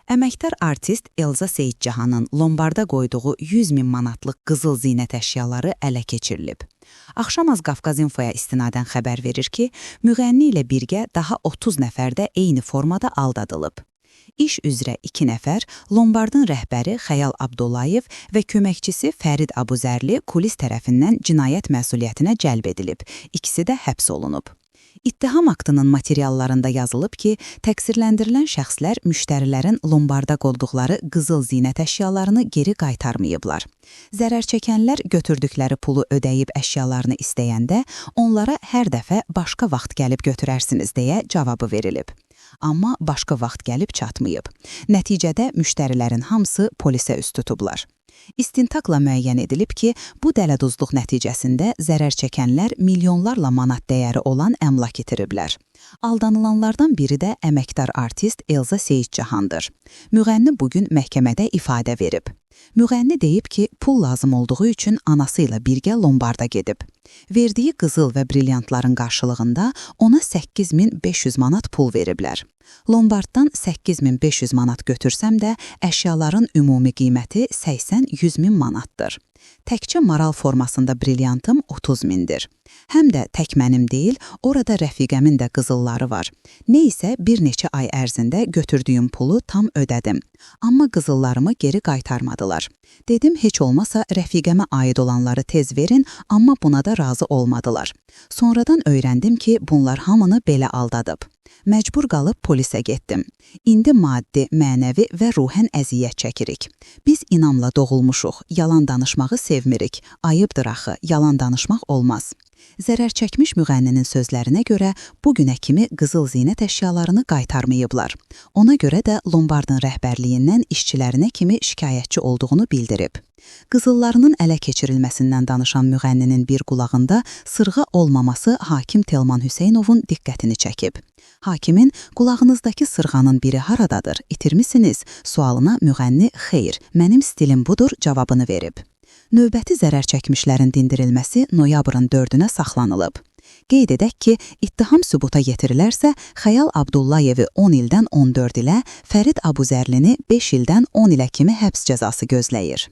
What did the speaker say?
Əməkdar artist Elza Seyidcahanın lombarda qoyduğu 100 min manatlıq qızıl zinət əşyaları ələ keçirilib. Axşamaz Qafqaz İnfoya istinadən xəbər verir ki, müğənni ilə birgə daha 30 nəfər də eyni formada aldadılıb. İş üzrə 2 nəfər, lombardın rəhbəri Xəyal Abdullayev və köməkçisi Fərid Abuzərli kulis tərəfindən cinayət məsuliyyətinə cəlb edilib. İkisi də həbs olunub. İttiham aktının materiallarında yazılıb ki, təqsirləndirilən şəxslər müştərilərin lombarda qolduqları qızıl zinət əşyalarını geri qaytarmayıblar. Zərər çəkənlər götürdükləri pulu ödəyib əşyalarını istəyəndə onlara hər dəfə başqa vaxt gəlib götürərsiniz deyə cavabı verilib. Amma başqa vaxt gəlib çatmayıb. Nəticədə müştərilərin hamısı polisə üst tutublar. İstintaqla müəyyən edilib ki, bu dələduzluq nəticəsində zərər çəkənlər milyonlarla manat dəyəri olan əmlak itiriblər. Aldanılanlardan biri də əməkdar artist Elza Seyidcahandır. Müğənni bugün məhkəmədə ifadə verib. Müğənni deyib ki, pul lazım olduğu üçün anası ilə birgə lombarda gedib. Verdiyi qızıl və brilyantların qarşılığında ona 8500 manat pul veriblər. Lombarddan 8500 manat götürsəm də əşyaların ümumi qiyməti 80-100 min manatdır. Təkcə maral formasında brilyantım 30 mindir. Həm də tək mənim deyil, orada rəfiqəmin də qızılları var. Neysə bir neçə ay ərzində götürdüyüm pulu tam ödədim. Amma qızıllarımı geri qaytarmadılar. Dedim, heç olmasa rəfiqəmə aid olanları tez verin, amma buna da razı olmadılar. Sonradan öyrəndim ki, bunlar hamını belə aldadıb. Məcbur qalıb polisə getdim. İndi maddi, mənəvi və ruhən əziyyət çəkirik. Biz inamla doğulmuşuq, yalan danışmağı sevmirik. Ayıbdır axı, yalan danışmaq olmaz. Zərər çəkmiş müğənninin sözlərinə görə bu günə kimi qızıl zinət əşyalarını qaytarmayıblar. Ona görə də lombardın rəhbərliyindən işçilərinə kimi şikayətçi olduğunu bildirib. Qızıllarının ələ keçirilməsindən danışan müğənninin bir qulağında sırğa olmaması hakim Telman Hüseynovun diqqətini çəkib. Hakimin qulağınızdakı sırğanın biri haradadır, itirmisiniz? Sualına müğənni xeyr, mənim stilim budur cavabını verib. Növbəti zərər çəkmişlərin dindirilməsi noyabrın 4-ünə saxlanılıb. Qeyd edək ki, ittiham sübuta yetirilərsə, Xəyal Abdullayevi 10 ildən 14 ilə, Fərid Abuzərlini 5 ildən 10 ilə kimi həbs cəzası gözləyir.